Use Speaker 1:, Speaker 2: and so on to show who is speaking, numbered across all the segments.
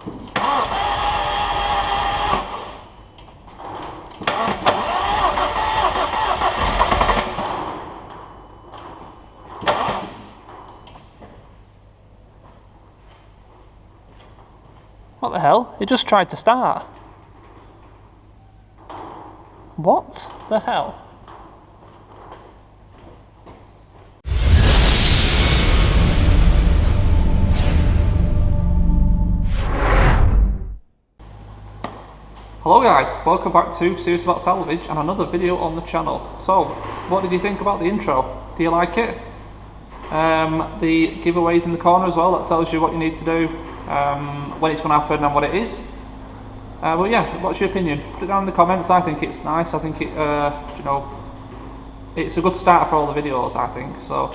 Speaker 1: What the hell? It just tried to start. What the hell? Hello guys, welcome back to Serious About Salvage and another video on the channel. So, what did you think about the intro? Do you like it? The giveaways in the corner as well, that tells you what you need to do, when it's going to happen and what it is. But yeah, what's your opinion? Put it down in the comments. I think it's nice. I think it, you know, it's a good start for all the videos, I think. So,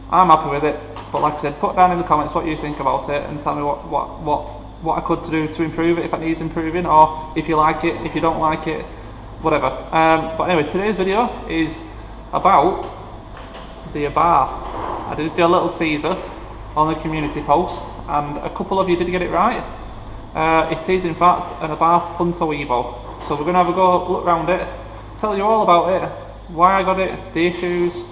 Speaker 1: I'm happy with it. But like I said, put down in the comments what you think about it and tell me what I could do to improve it if it needs improving, or if you like it, if you don't like it, whatever. But anyway, today's video is about the Abarth. I did do a little teaser on the community post, and a couple of you did get it right. It is in fact an Abarth Punto Evo. So we're going to have a go look around it, tell you all about it, why I got it, the issues,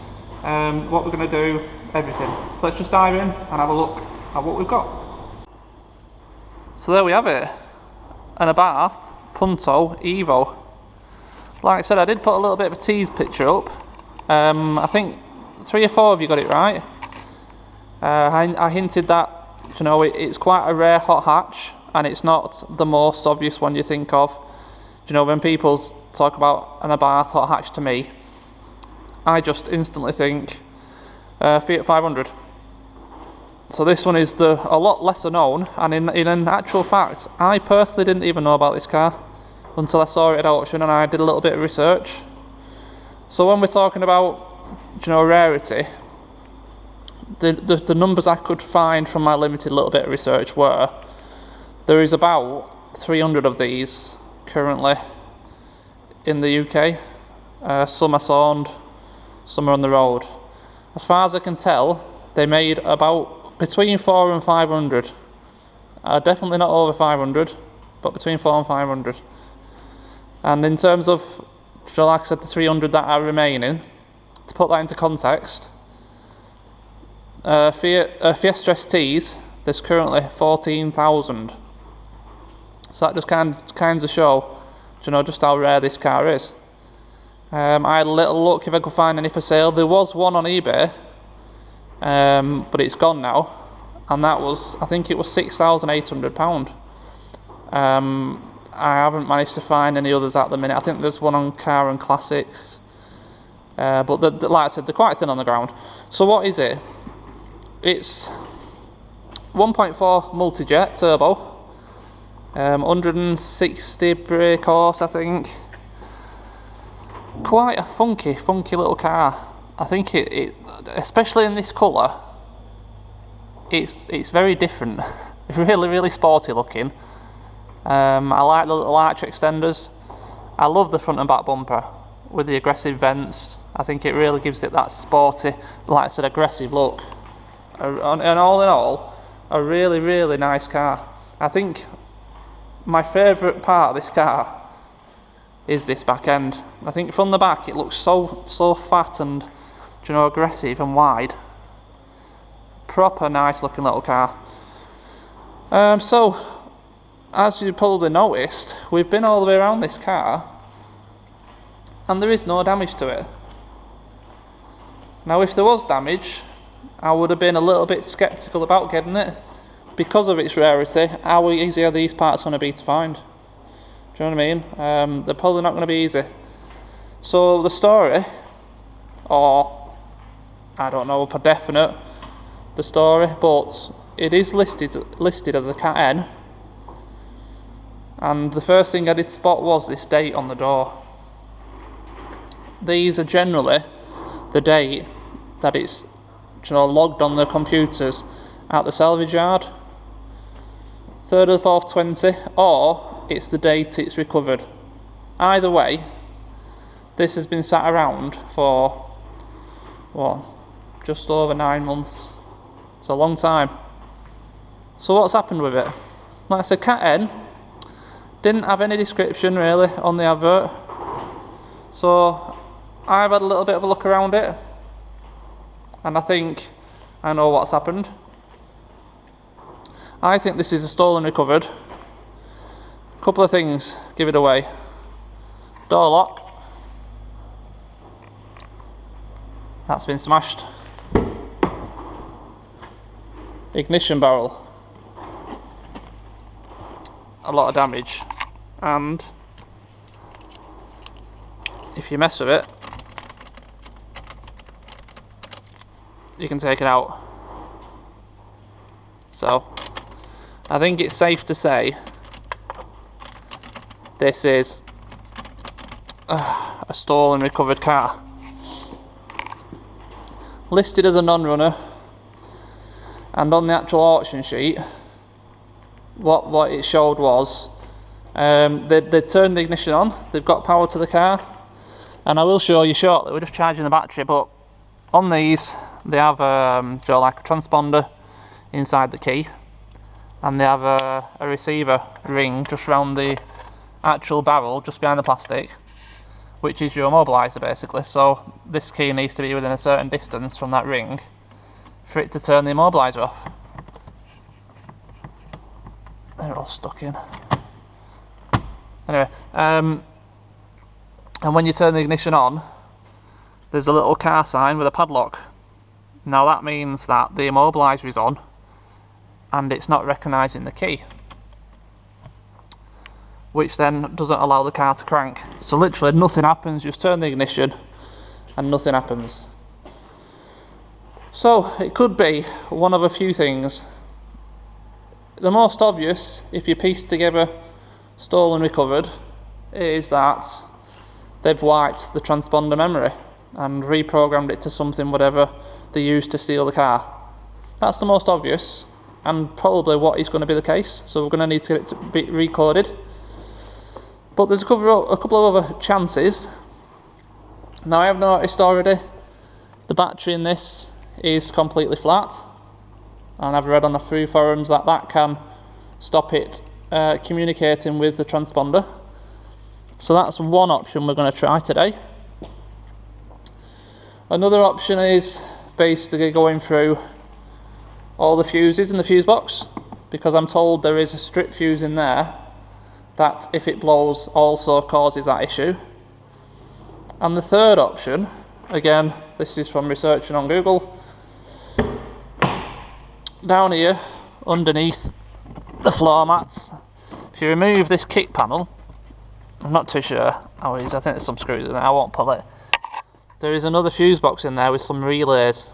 Speaker 1: what we're going to do, everything. So let's just dive in and have a look at what we've got. So there we have it, an Abarth Punto Evo. Like I said, I did put a little bit of a tease picture up. I think 3 or 4 of you got it right. I hinted that, you know, it's quite a rare hot hatch, and it's not the most obvious one you think of. You know, when people talk about an Abarth hot hatch to me, I just instantly think Fiat 500. So this one is a lot lesser known, and in an actual fact, I personally didn't even know about this car until I saw it at auction and I did a little bit of research. So when we're talking about, you know, rarity, the numbers I could find from my limited little bit of research were, there is about 300 of these currently in the UK. Some are sold, some are on the road. As far as I can tell, they made about between 400 and 500. Definitely not over 500, but between 400 and 500. And in terms of, so like I said, the 300 that are remaining, to put that into context, Fiesta STs, there's currently 14,000. So that just kind of show, you know, just how rare this car is. I had a little look if I could find any for sale. There was one on eBay, but it's gone now, and that was, I think it was £6,800. I haven't managed to find any others at the minute. I think there's one on Car and Classics, but like I said, they're quite thin on the ground. So what is it? It's 1.4 multi-jet turbo, 160 brake horse, I think. Quite a funky little car. I think it especially in this colour, it's very different. It's really sporty looking. I like the little arch extenders. I love the front and back bumper with the aggressive vents. I think it really gives it that sporty, like I said, aggressive look. And all in all, a really nice car. I think my favourite part of this car is this back end. I think from the back it looks so fat and, you know, aggressive and wide. Proper nice looking little car. So as you probably noticed, we've been all the way around this car and there is no damage to it. Now if there was damage, I would have been a little bit sceptical about getting it because of its rarity. How easy are these parts going to be to find? Do you know what I mean? They're probably not going to be easy. So the story, or I don't know for definite the story, but it is listed as a Cat N, and the first thing I did spot was this date on the door. These are generally the date that it's, you know, logged on the computers at the salvage yard, 3rd of the 4th 20, or it's the date it's recovered. Either way, this has been sat around for, what, just over 9 months. It's a long time. So what's happened with it? like I said, Cat N didn't have any description really on the advert, so I've had a little bit of a look around it, and I think I know what's happened. I think this is a stolen recovered. Couple of things give it away. Door lock, that's been smashed. Ignition barrel, a lot of damage, and if you mess with it, you can take it out. So I think it's safe to say this is a stolen recovered car, listed as a non-runner, and on the actual auction sheet what it showed was they turned the ignition on, they've got power to the car, and I will show you shortly, we're just charging the battery, but on these they have like a transponder inside the key, and they have a receiver ring just around the actual barrel, just behind the plastic, which is your immobiliser basically. So this key needs to be within a certain distance from that ring for it to turn the immobiliser off. They're all stuck in. Anyway, and when you turn the ignition on, there's a little car sign with a padlock. Now that means that the immobiliser is on and it's not recognising the key, which then doesn't allow the car to crank. So literally nothing happens, just turn the ignition and nothing happens. So it could be one of a few things. The most obvious, if you piece together stolen recovered, is that they've wiped the transponder memory and reprogrammed it to something whatever they used to steal the car. That's the most obvious, and probably what is going to be the case, so we're going to need to get it to be recorded. But there's a couple of other chances. Now I have noticed already the battery in this is completely flat, and I've read on a few forums that that can stop it communicating with the transponder. So that's one option we're going to try today. Another option is basically going through all the fuses in the fuse box, because I'm told there is a strip fuse in there that, if it blows, also causes that issue. And the third option, again, this is from researching on Google, down here underneath the floor mats, if you remove this kick panel, I'm not too sure how it is, I think there's some screws in there, I won't pull it. There is another fuse box in there with some relays,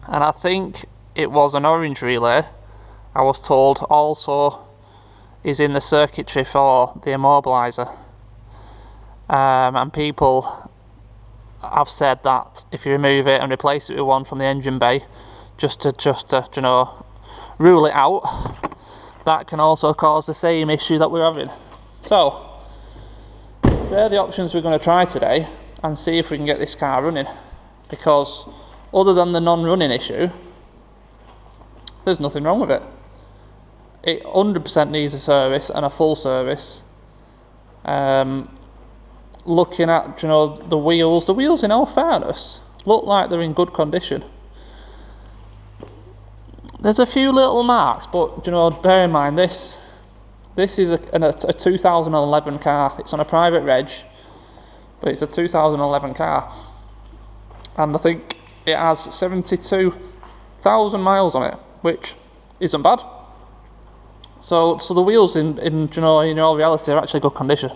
Speaker 1: and I think it was an orange relay, I was told, also is in the circuitry for the immobiliser. And people have said that if you remove it and replace it with one from the engine bay, just to you know, rule it out, that can also cause the same issue that we're having. So they're the options we're going to try today and see if we can get this car running, because other than the non-running issue, there's nothing wrong with it. It 100% needs a service, and a full service. Looking at, you know, the wheels in all fairness look like they're in good condition. There's a few little marks, but, you know, bear in mind this is a 2011 car. It's on a private reg, but it's a 2011 car, and I think it has 72,000 miles on it, which isn't bad. So the wheels in you know, in all reality are actually good condition.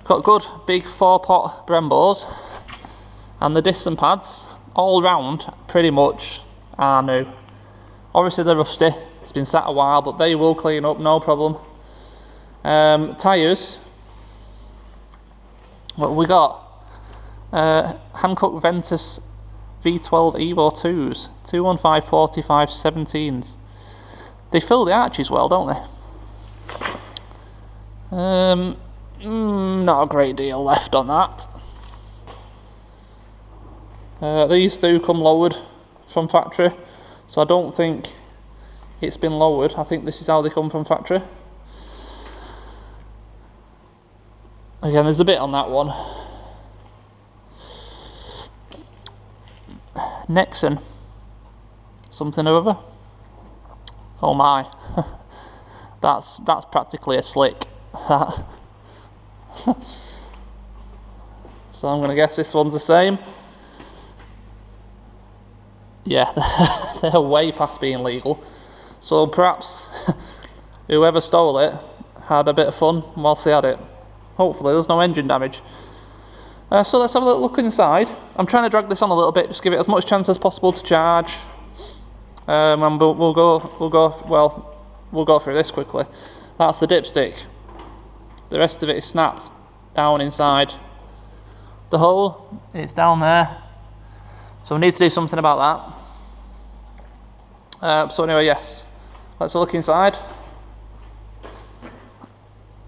Speaker 1: Got good big 4-pot Brembos, and the disc and pads all round pretty much are new. Obviously they're rusty, it's been sat a while, but they will clean up, no problem. Tyres, what we got? Hankook Ventus V12 Evo 2s, 215 45 17s. They fill the arches well, don't they? Not a great deal left on that. These do come lowered from factory, so I don't think it's been lowered. I think this is how they come from factory. Again, there's a bit on that one. Nexon something or other. Oh my. that's practically a slick. So I'm going to guess this one's the same. Yeah, they're way past being legal. So perhaps whoever stole it had a bit of fun whilst they had it. Hopefully there's no engine damage. So let's have a little look inside. I'm trying to drag this on a little bit, just give it as much chance as possible to charge. And we'll go through this quickly. That's the dipstick. The rest of it is snapped down inside the hole. It's down there. So we need to do something about that. So anyway, yes. Let's have a look inside.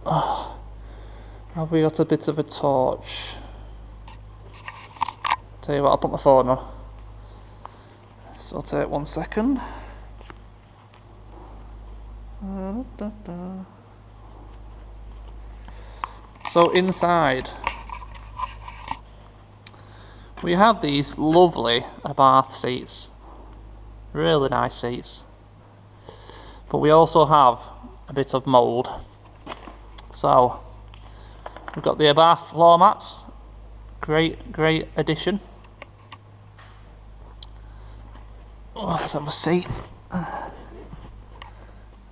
Speaker 1: Have we got a bit of a torch? Tell you what, I'll put my phone on. So I'll take 1 second. So inside, we have these lovely Abarth seats. Really nice seats. But we also have a bit of mould. So we've got the Abarth floor mats. Great addition. Oh, let's have a seat.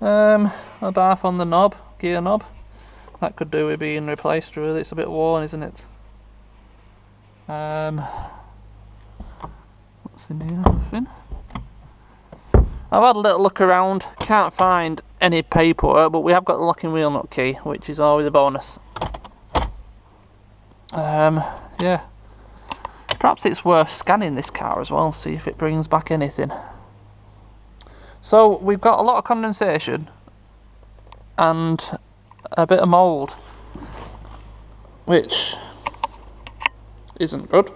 Speaker 1: Abarth on the knob, gear knob. That could do with being replaced really, it's a bit worn, isn't it? What's in here? Nothing. I've had a little look around, can't find any paperwork, but we have got the locking wheel nut key, which is always a bonus. Yeah. Perhaps it's worth scanning this car as well, see if it brings back anything. So we've got a lot of condensation and a bit of mould, which isn't good.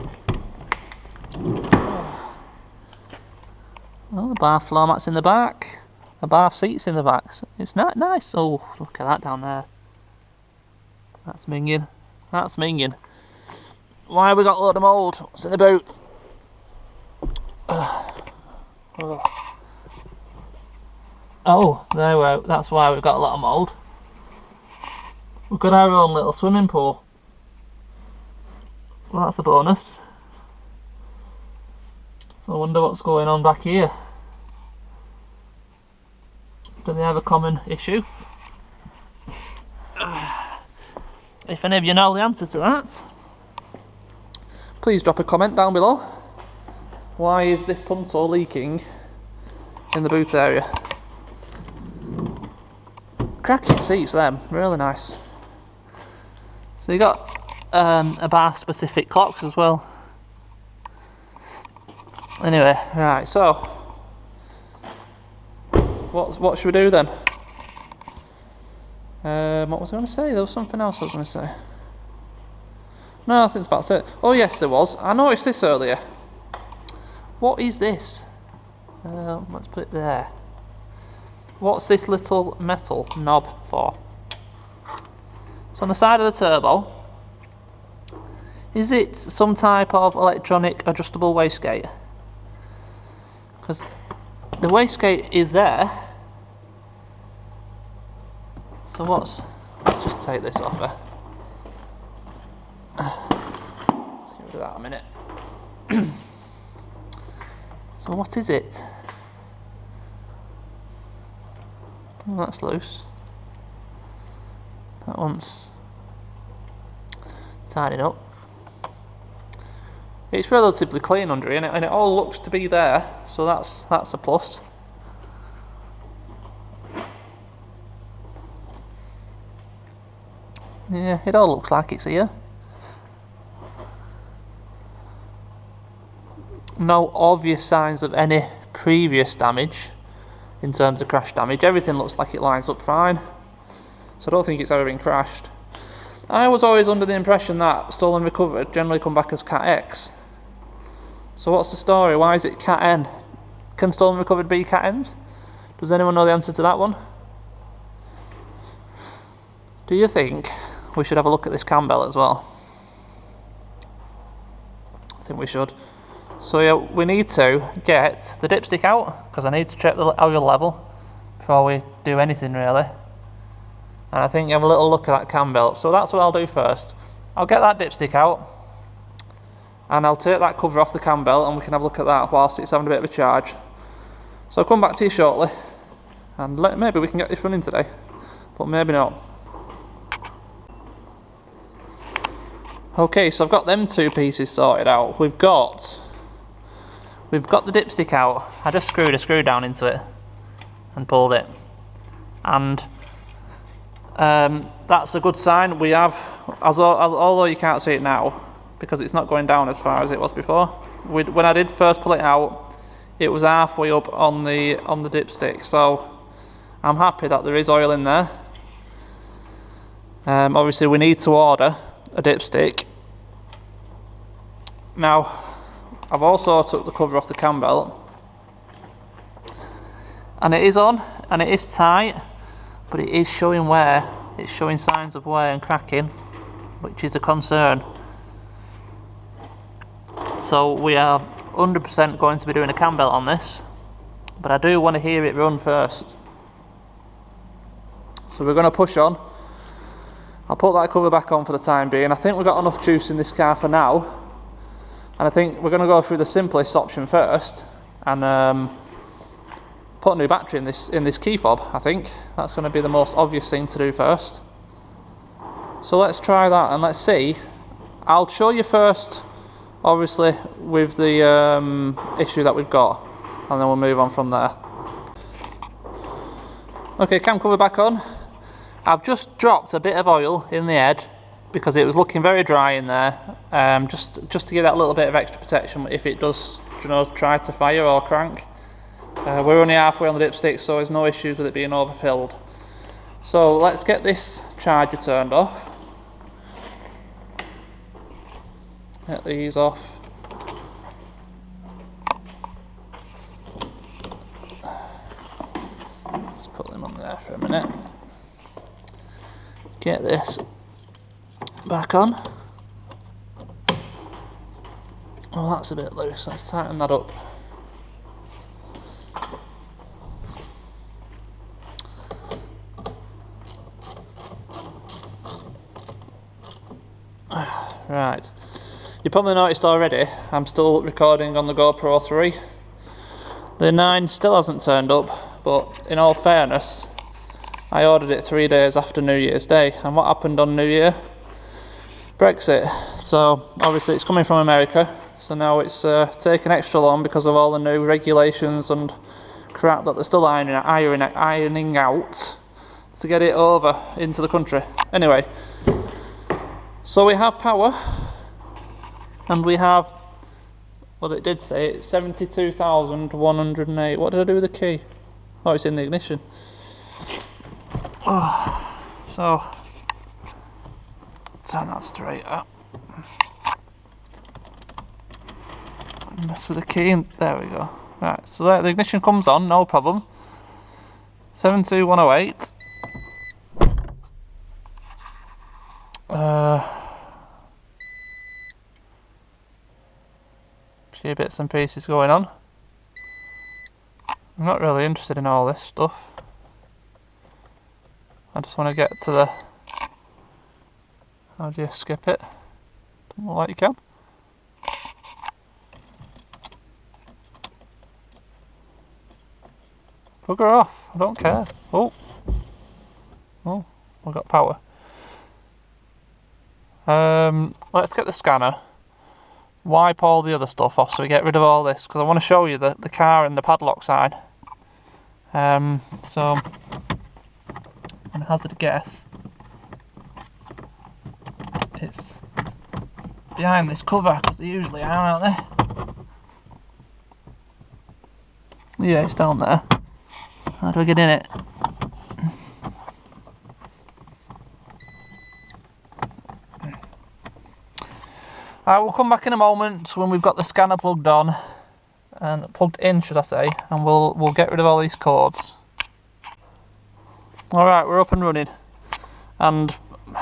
Speaker 1: Well, the Abarth floor mat's in the back, the Abarth seats in the back. So it's not nice. Oh, look at that down there. That's minging. That's minging. Why have we got a load of mould? What's in the boot? Oh, there we go. That's why we've got a lot of mould. We've got our own little swimming pool. Well, that's a bonus. So I wonder what's going on back here. Do they have a common issue? If any of you know the answer to that, please drop a comment down below. Why is this Punto leaking in the boot area? Cracking seats them, really nice. So you got Abarth specific clocks as well. Anyway, right, so what should we do then? What was I going to say? There was something else I was going to say. No, I think that's it. Oh yes, there was. I noticed this earlier. What is this? Let's put it there. What's this little metal knob for? So on the side of the turbo, is it some type of electronic adjustable wastegate? Because the wastegate is there. So let's just take this off her. Let's get rid of that a minute. So what is it? Oh, that's loose. That one's tidied up. It's relatively clean under here, and it all looks to be there, so that's a plus. Yeah, it all looks like it's here. No obvious signs of any previous damage in terms of crash damage. Everything looks like it lines up fine, so I don't think it's ever been crashed. I was always under the impression that stolen recovered generally come back as Cat X. So what's the story? Why is it Cat N? Can stolen recovered be Cat Ns? Does anyone know the answer to that one? Do you think we should have a look at this cam belt as well? I think we should. So yeah, we need to get the dipstick out, because I need to check the oil level before we do anything really. And I think have a little look at that cam belt. So that's what I'll do first. I'll get that dipstick out, and I'll take that cover off the cam belt, and we can have a look at that whilst it's having a bit of a charge. So I'll come back to you shortly, and maybe we can get this running today, but maybe not. Okay, so I've got them two pieces sorted out. We've got the dipstick out. I just screwed a screw down into it and pulled it, and that's a good sign. We have, although you can't see it now because it's not going down as far as it was before. When I did first pull it out, it was halfway up on the dipstick, so I'm happy that there is oil in there. Obviously we need to order a dipstick. Now I've also took the cover off the cam belt, and it is on and it is tight, but it is showing wear. It's showing signs of wear and cracking, which is a concern. So we are 100% going to be doing a cam belt on this, but I do want to hear it run first. So we're going to push on. I'll put that cover back on for the time being. I think we've got enough juice in this car for now, and I think we're going to go through the simplest option first and put a new battery in this key fob. I think that's going to be the most obvious thing to do first. So let's try that and let's see. I'll show you first, obviously, with the issue that we've got, and then we'll move on from there. Okay, cam cover back on. I've just dropped a bit of oil in the head because it was looking very dry in there, just to give that little bit of extra protection if it does, you know, try to fire or crank. We're only halfway on the dipstick, so there's no issues with it being overfilled. So let's get this charger turned off. Get these off. Let's put them on there for a minute. Get this back on. Oh, that's a bit loose. Let's tighten that up. Right, you probably noticed already I'm still recording on the GoPro 3. The 9 still hasn't turned up, but in all fairness, I ordered it 3 days after New Year's Day, and what happened on New Year? Brexit. So obviously it's coming from America, so now it's taken extra long because of all the new regulations and crap that they're still ironing out to get it over into the country. Anyway, so we have power, and we have, well, it did say it's 72,108. What did I do with the key? Oh, it's in the ignition. Oh, so turn that straight up. Mess with the key, and there we go. Right, so there, the ignition comes on, no problem. 72108. Few bits and pieces going on. I'm not really interested in all this stuff. I just want to get to the... How do you skip it? Don't look like you can. Bugger off, I don't care. Oh, we've got power. Let's get the scanner, wipe all the other stuff off so we get rid of all this, because I want to show you the car and the padlock side. So, I'm hazard a guess, it's behind this cover, because they usually are, aren't they? Yeah, it's down there. How do I get in it? I will come back in a moment when we've got the scanner plugged on, and plugged in, should I say, and we'll get rid of all these cords. Alright, we're up and running. And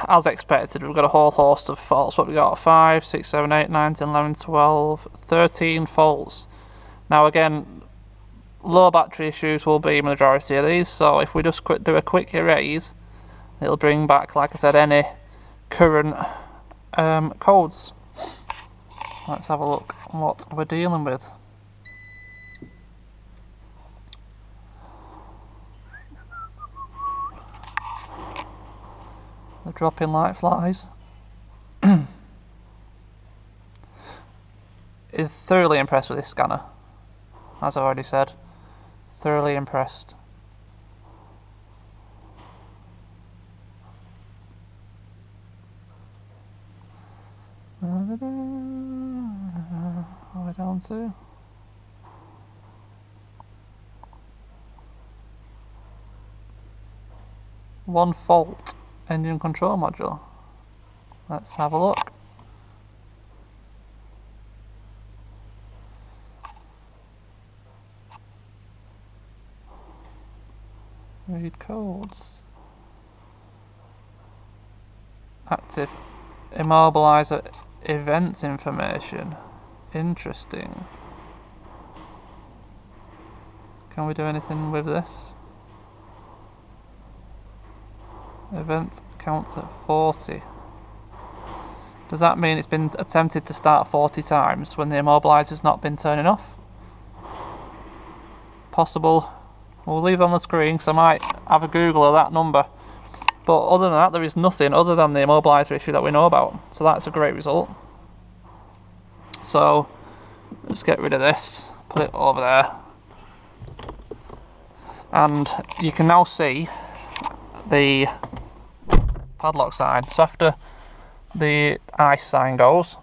Speaker 1: as expected, we've got a whole host of faults. What we got? 5, 6, 7, 8, 9, 10, 11, 12, 13 faults. Now again, low battery issues will be majority of these, so if we just do a quick erase, it'll bring back, like I said, any current codes. Let's have a look at what we're dealing with. They're dropping like flies. Is thoroughly impressed with this scanner, as I've already said. Thoroughly impressed. Are we down to? One fault. Engine control module. Let's have a look. Read codes. Active immobilizer events information. Interesting. Can we do anything with this? Event counter 40. Does that mean it's been attempted to start 40 times when the immobilizer's not been turning off? Possible. We'll leave it on the screen because I might have a Google of that number. But other than that, there is nothing other than the immobilizer issue that we know about. So that's a great result. So let's get rid of this, put it over there. And you can now see the padlock sign. So after the ice sign goes,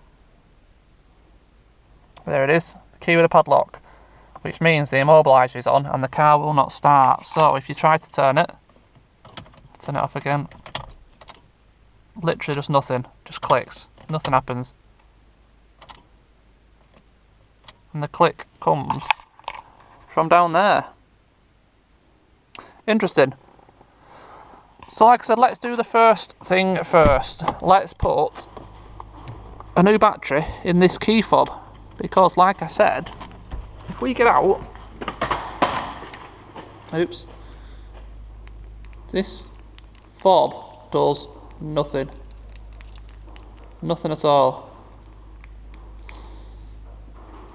Speaker 1: there it is, the key with the padlock, which means the immobilizer is on and the car will not start. So if you try to turn it off again, literally just nothing, just clicks, nothing happens. And the click comes from down there. Interesting. So like I said, let's do the first thing first. Let's put a new battery in this key fob, because like I said, if we get out, oops, this fob does nothing. Nothing at all.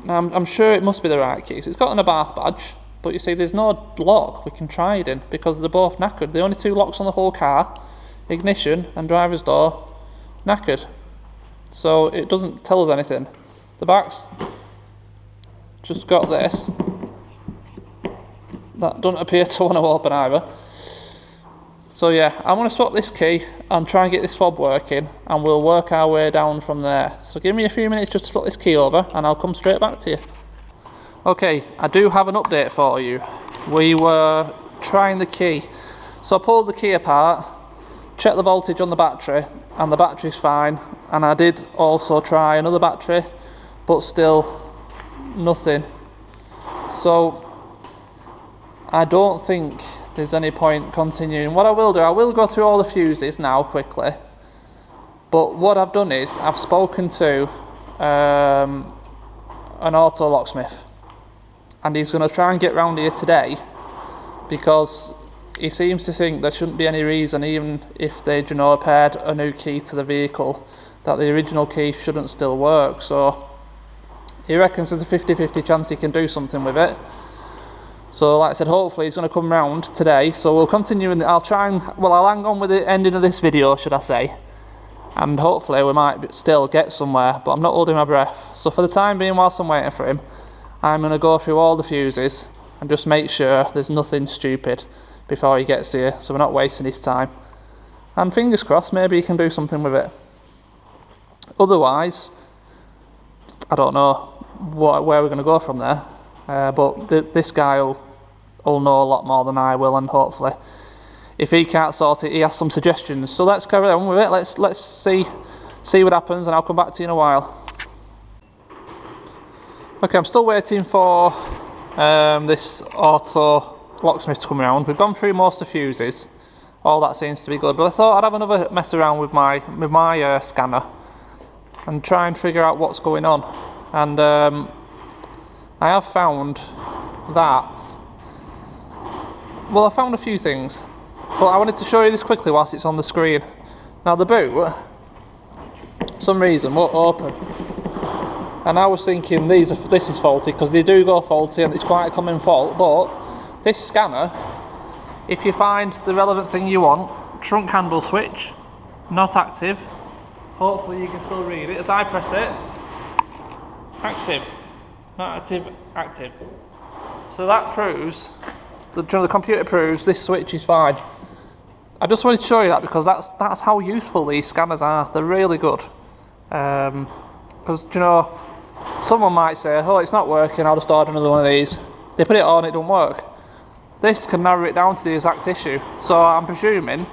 Speaker 1: Now I'm sure it must be the right key. So it's got an Abarth badge, but you see there's no lock we can try it in because they're both knackered. The only two locks on the whole car, ignition and driver's door, knackered. So it doesn't tell us anything. The back's just got this. That doesn't appear to want to open either. So yeah, I'm going to swap this key and try and get this fob working, and we'll work our way down from there. So give me a few minutes just to swap this key over and I'll come straight back to you. Okay, I do have an update for you. We were trying the key. So I pulled the key apart, checked the voltage on the battery, and the battery's fine. And I did also try another battery, but still nothing. So I don't think there's any point continuing. What I will do, I will go through all the fuses now quickly. But what I've done is I've spoken to an auto locksmith, and he's going to try and get round here today because he seems to think there shouldn't be any reason, even if they, you know, paired a new key to the vehicle, that the original key shouldn't still work. So he reckons there's a 50-50 chance he can do something with it. So like I said, hopefully he's going to come round today. So we'll continue in I'll hang on with the ending of this video, should I say, and hopefully we might still get somewhere, but I'm not holding my breath. So for the time being, whilst I'm waiting for him, I'm going to go through all the fuses and just make sure there's nothing stupid before he gets here, so we're not wasting his time. And fingers crossed, maybe he can do something with it. Otherwise, I don't know where we're going to go from there. But this guy will know a lot more than I will, and hopefully, if he can't sort it, he has some suggestions. So let's carry on with it. Let's see what happens, and I'll come back to you in a while. Okay, I'm still waiting for this auto locksmith to come around. We've gone through most of the fuses, all that seems to be good. But I thought I'd have another mess around with my scanner and try and figure out what's going on. And I have found that, well, I found a few things, but I wanted to show you this quickly whilst it's on the screen. Now the boot, for some reason, won't open. And I was thinking this is faulty, because they do go faulty and it's quite a common fault, but this scanner, if you find the relevant thing you want, trunk handle switch, not active, hopefully you can still read it, as I press it, active, not active, active. So that proves, the computer proves this switch is fine. I just wanted to show you that because that's how useful these scanners are. They're really good. Because, you know, someone might say, oh, it's not working, I'll just order another one of these. They put it on, it don't work. This can narrow it down to the exact issue. So I'm presuming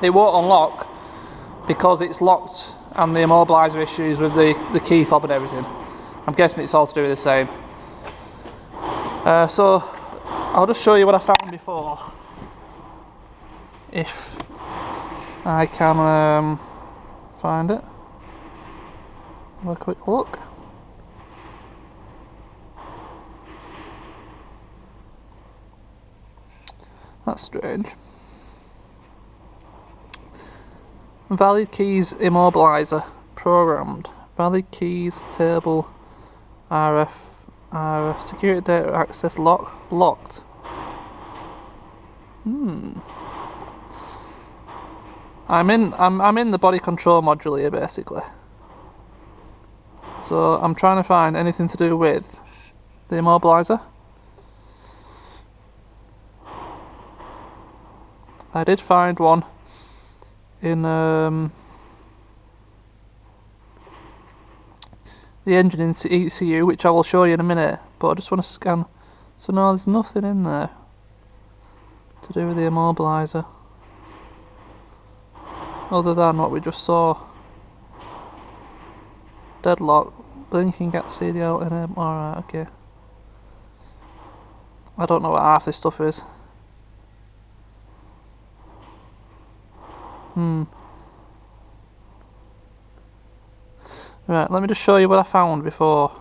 Speaker 1: it won't unlock because it's locked and the immobiliser issues with the key fob and everything. I'm guessing it's all to do with the same. So I'll just show you what I found before. If I can find it. Have a quick look. That's strange. Valid keys immobiliser programmed. Valid keys table RF security data access locked. I'm in the body control module here basically. So I'm trying to find anything to do with the immobiliser. I did find one in the engine in ECU, which I will show you in a minute, but I just want to scan. So no, there's nothing in there to do with the immobiliser other than what we just saw. Deadlock, blinking at CDL and alright, okay. I don't know what half this stuff is. Right, let me just show you what I found before.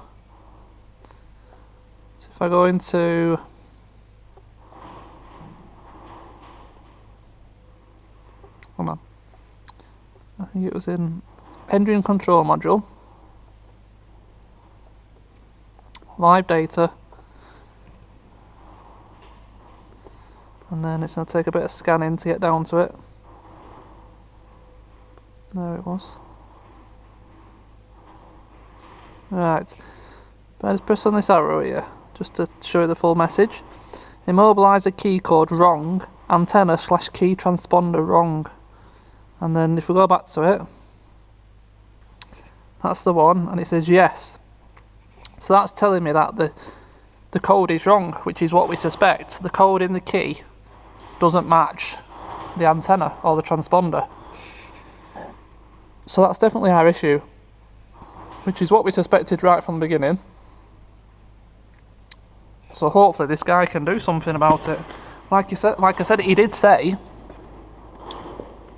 Speaker 1: So if I go into hold on. I think it was in engine control module. Live data. And then it's going to take a bit of scanning to get down to it. There it was. Right. If I just press on this arrow here, just to show you the full message. Immobiliser key code wrong. Antenna / key transponder wrong. And then if we go back to it, that's the one, and it says yes. So that's telling me that the code is wrong, which is what we suspect. The code in the key doesn't match the antenna or the transponder. So that's definitely our issue, which is what we suspected right from the beginning. So hopefully this guy can do something about it. Like I said, he did say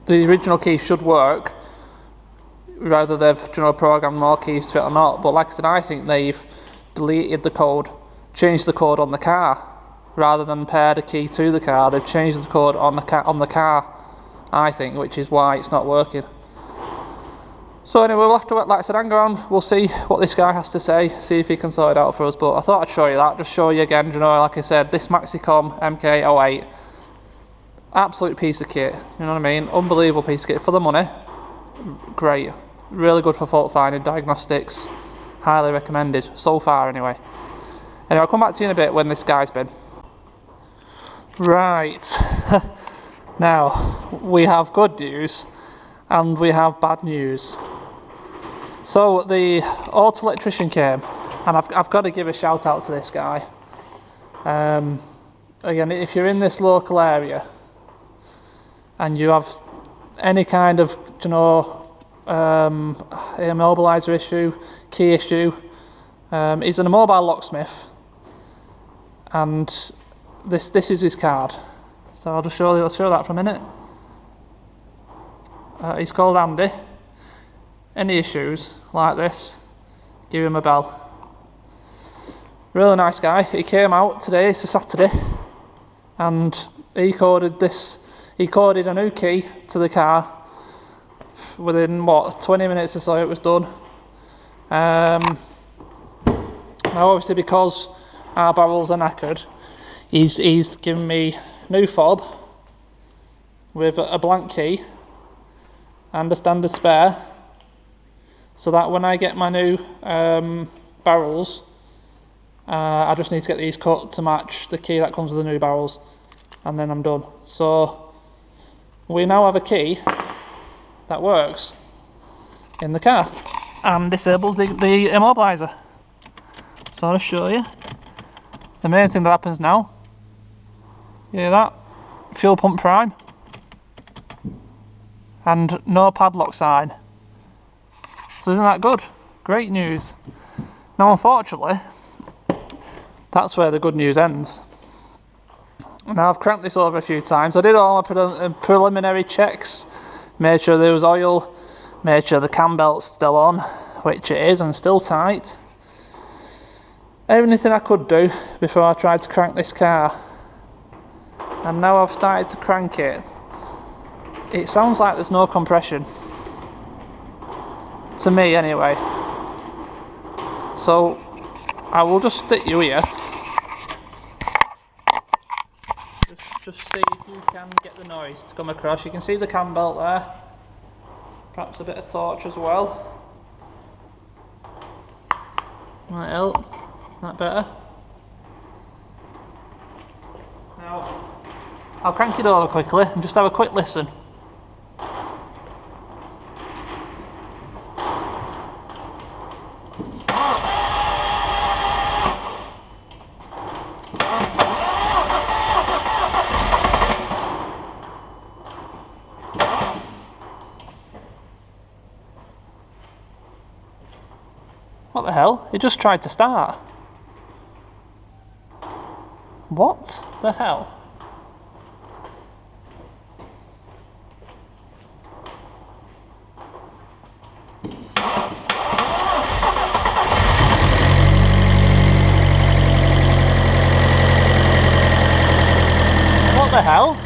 Speaker 1: the original key should work, whether they've programmed more keys to it or not. But like I said, I think they've deleted the code, changed the code on the car, rather than pair the key to the car. They've changed the code on the car, I think, which is why it's not working. So anyway, we'll have to, like I said, hang around. We'll see what this guy has to say, see if he can sort it out for us. But I thought I'd show you that, just show you again. Like I said, this Maxicom MK08, absolute piece of kit. You know what I mean? Unbelievable piece of kit for the money. Great, really good for fault finding, diagnostics. Highly recommended so far, anyway. Anyway, I'll come back to you in a bit when this guy's been. Right. Now we have good news and we have bad news. So the auto electrician came, and I've got to give a shout out to this guy. Again, if you're in this local area and you have any kind of immobiliser issue, key issue, he's a mobile locksmith, and this is his card. so I'll just show that for a minute. He's called Andy. Any issues like this, give him a bell. Really nice guy. He came out today, it's a Saturday, and he coded a new key to the car within, what, 20 minutes or so it was done. Now obviously because our barrels are knackered, he's given me new fob with a blank key and a standard spare, so that when I get my new barrels, I just need to get these cut to match the key that comes with the new barrels, and then I'm done. So we now have a key that works in the car and disables the immobiliser. So I'll show you. The main thing that happens now, you hear that? Fuel pump prime. And no padlock sign. So isn't that good? Great news. Now unfortunately, that's where the good news ends. Now I've cranked this over a few times. I did all my preliminary checks, made sure there was oil, made sure the cam belt's still on, which it is and still tight. Everything I could do before I tried to crank this car. And now I've started to crank it. It sounds like there's no compression. To me anyway. So I will just stick you here. Just see if you can get the noise to come across. You can see the cam belt there. Perhaps a bit of torch as well. Might help. That better? Now, I'll crank it over quickly and just have a quick listen. What the hell? It just tried to start. What the hell? What the hell?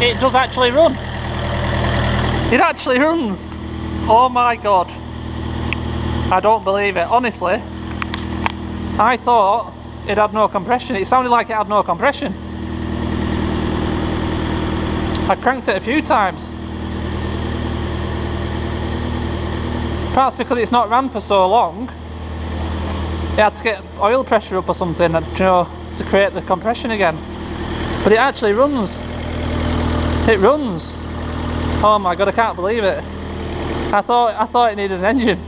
Speaker 1: It does actually run. It actually runs. Oh my god. I don't believe it. Honestly, I thought it had no compression. It sounded like it had no compression. I cranked it a few times. Perhaps because it's not ran for so long, it had to get oil pressure up or something, you know, to create the compression again. But it actually runs. It runs. Oh my god, I can't believe it. I thought it needed an engine.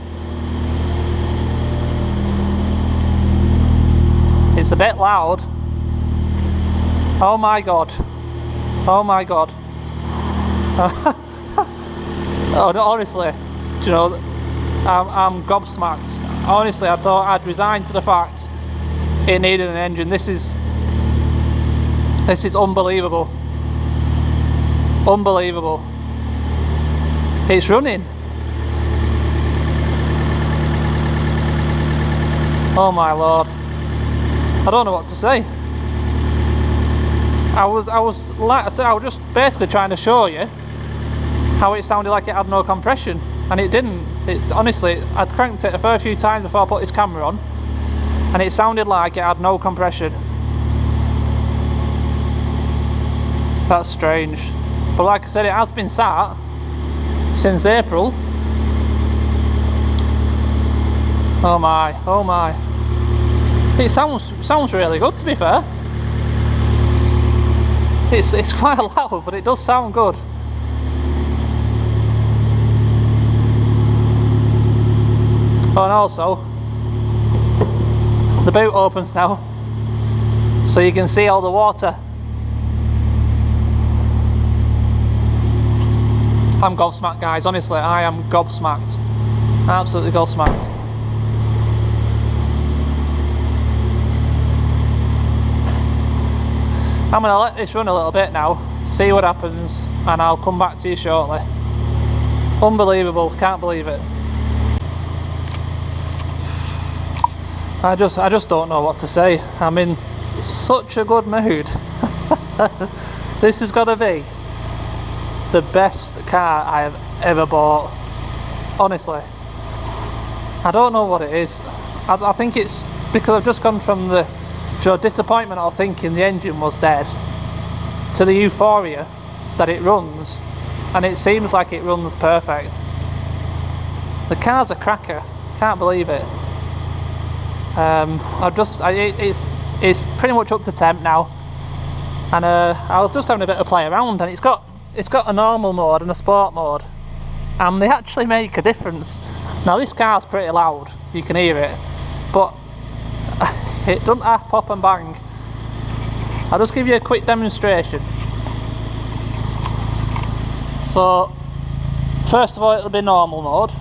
Speaker 1: It's a bit loud. Oh my god. Oh my god. Oh, no, honestly, do you know, I'm gobsmacked. Honestly, I thought I'd resigned to the fact it needed an engine. This is unbelievable. Unbelievable. It's running. Oh my lord. I don't know what to say. I was like I said, I was just basically trying to show you how it sounded like it had no compression, and it didn't. It's honestly, I'd cranked it a fair few times before I put this camera on, and it sounded like it had no compression. That's strange. But like I said, it has been sat since April. Oh my, oh my. It sounds really good, to be fair. It's quite loud, but it does sound good. Oh, and also, the boot opens now, so you can see all the water. I'm gobsmacked, guys, honestly, I am gobsmacked. Absolutely gobsmacked. I'm going to let this run a little bit now, see what happens, and I'll come back to you shortly. Unbelievable, can't believe it. I just don't know what to say. I'm in such a good mood. This has got to be the best car I have ever bought. Honestly, I don't know what it is. I think it's because I've just gone from the disappointment of thinking the engine was dead to the euphoria that it runs, and it seems like it runs perfect. The car's a cracker, can't believe it. It's pretty much up to temp now, and I was just having a bit of play around, and it's got a normal mode and a sport mode, and they actually make a difference. Now this car's pretty loud, you can hear it, but it doesn't have pop and bang. I'll just give you a quick demonstration. So first of all, it'll be normal mode.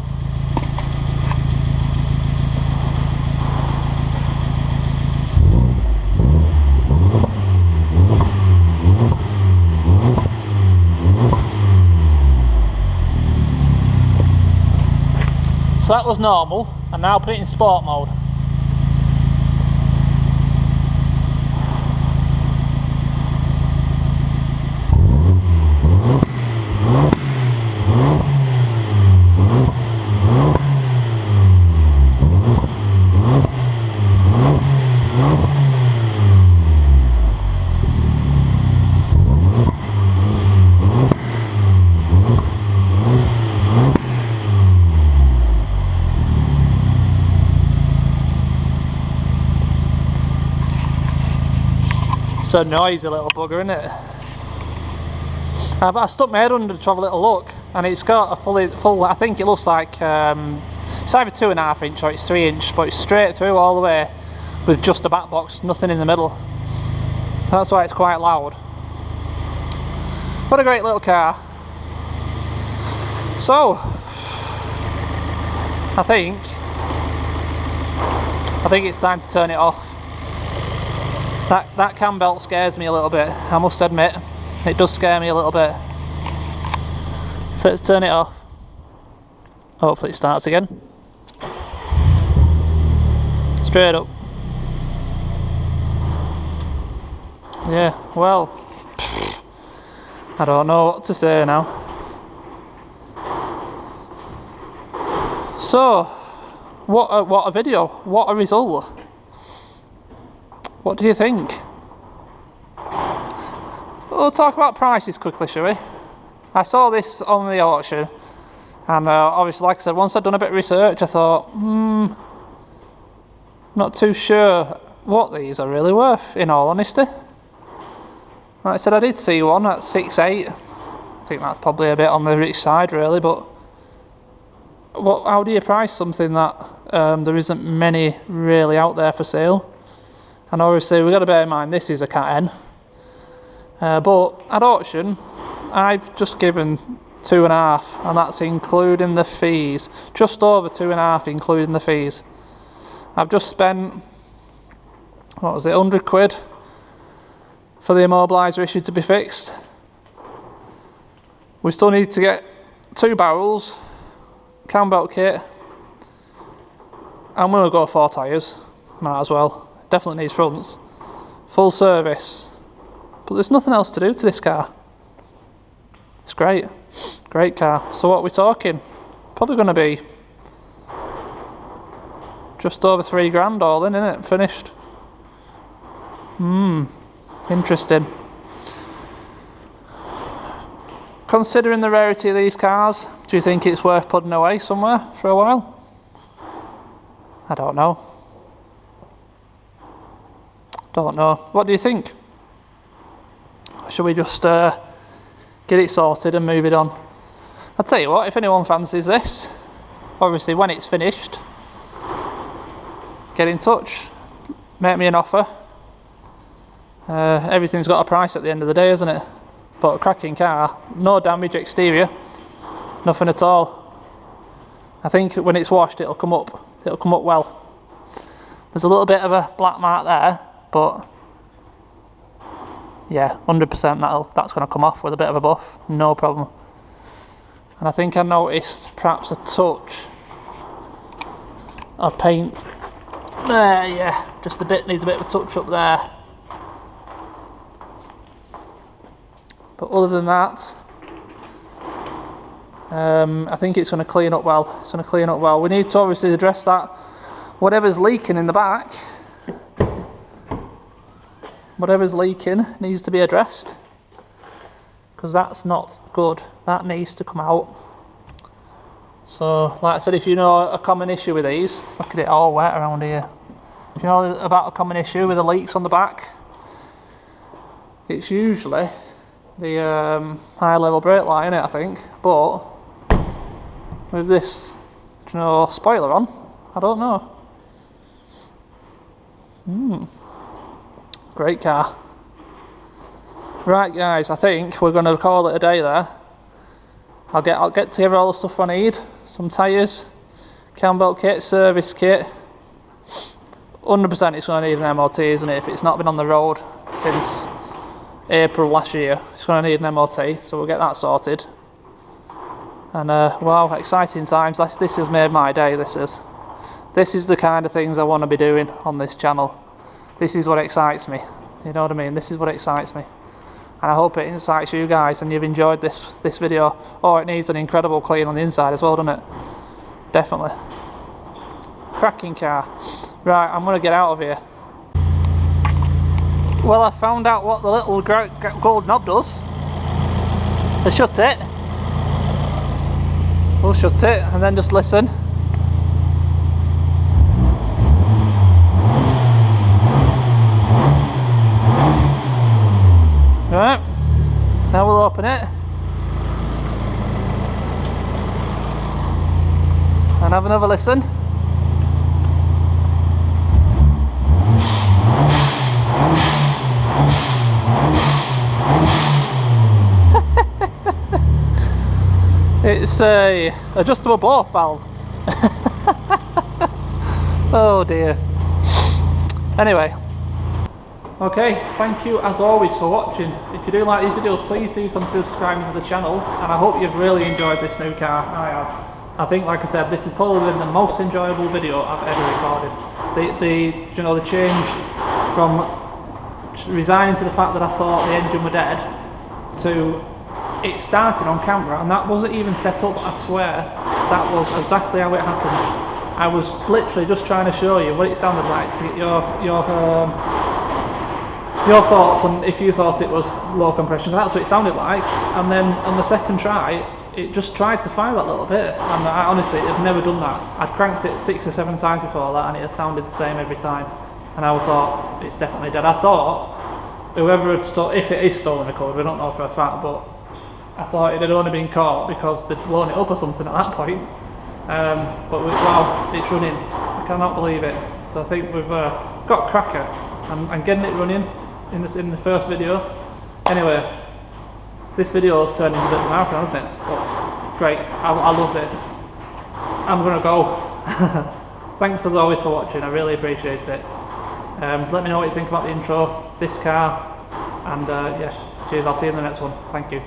Speaker 1: So that was normal, and now put it in sport mode. It's a noisy little bugger, isn't it? I stuck my head under to have a little look, and it's got a full, I think it looks like, it's either 2.5 inch or it's 3 inch, but it's straight through all the way with just a back box, nothing in the middle. That's why it's quite loud. What a great little car. So, I think it's time to turn it off. That cam belt scares me a little bit, I must admit. It does scare me a little bit. So let's turn it off. Hopefully it starts again. Straight up. Yeah, well, I don't know what to say now. So, what a video, what a result. What do you think? We'll talk about prices quickly, shall we? I saw this on the auction, and obviously, like I said, once I'd done a bit of research, I thought, not too sure what these are really worth, in all honesty. Like I said, I did see one at 6.8. I think that's probably a bit on the rich side, really, but how do you price something that there isn't many really out there for sale? And obviously we've got to bear in mind this is a Cat N, but at auction I've just given 2.5, and that's including the fees, just over 2.5 including the fees. I've just spent, what was it, 100 quid for the immobiliser issue to be fixed. We still need to get 2 barrels, cam belt kit, and we'll go 4 tyres, might as well. Definitely needs fronts, full service, but there's nothing else to do to this car. It's great car. So what are we talking? Probably going to be just over 3 grand all in, isn't it? Finished. Interesting. Considering the rarity of these cars, do you think it's worth putting away somewhere for a while? I don't know. Don't know. What do you think? Should we just get it sorted and move it on? I'll tell you what, if anyone fancies this, obviously when it's finished, get in touch, make me an offer. Everything's got a price at the end of the day, isn't it? But a cracking car, no damage exterior, nothing at all. I think when it's washed it'll come up well. There's a little bit of a black mark there, but yeah, 100% that's going to come off with a bit of a buff, no problem. And I think I noticed perhaps a touch of paint there, yeah, just a bit, needs a bit of a touch up there. But other than that, I think it's going to clean up well. It's going to clean up well. We need to obviously address that. Whatever's leaking in the back, whatever's leaking needs to be addressed, because that's not good. That needs to come out. So, like I said, if you know a common issue with these, look at it all wet around here. If you know about a common issue with the leaks on the back, it's usually the high level brake line, I think. But with this, you know, spoiler on, I don't know. Great car. Right guys, I think we're going to call it a day there. I'll get together all the stuff I need. Some tyres, cam belt kit, service kit. 100% it's going to need an MOT, isn't it? If it's not been on the road since April last year, it's going to need an MOT, so we'll get that sorted. And wow, exciting times. This has made my day. This is the kind of things I want to be doing on this channel. This is what excites me, you know what I mean? This is what excites me, and I hope it excites you guys and you've enjoyed this video. Oh, it needs an incredible clean on the inside as well, doesn't it? Definitely. Cracking car. Right, I'm going to get out of here. Well, I found out what the little gold knob does. To shut it. We'll shut it and then just listen. Right, now we'll open it and have another listen. It's a adjustable blow valve. Oh dear. Anyway. Okay, thank you as always for watching. If you do like these videos, please do consider subscribing to the channel, and I hope you've really enjoyed this new car. I have. I think, like I said, this has probably been the most enjoyable video I've ever recorded. The change from resigning to the fact that I thought the engine were dead to it started on camera, and that wasn't even set up, I swear. That was exactly how it happened. I was literally just trying to show you what it sounded like to get your thoughts on if you thought it was low compression. That's what it sounded like, and then on the second try it just tried to fire that little bit, and I honestly had never done that. I'd cranked it 6 or 7 times before that and it had sounded the same every time, and I thought it's definitely dead. I thought whoever had if it is stolen record, we don't know for a fact, but I thought it had only been caught because they'd blown it up or something at that point. But wow, it's running. I cannot believe it. So I think we've got cracker and getting it running in the first video. Anyway, this video has turned into a bit of a marathon, hasn't it? But great, I loved it. I'm gonna go. Thanks as always for watching, I really appreciate it. Let me know what you think about the intro, this car, and yes, cheers, I'll see you in the next one. Thank you.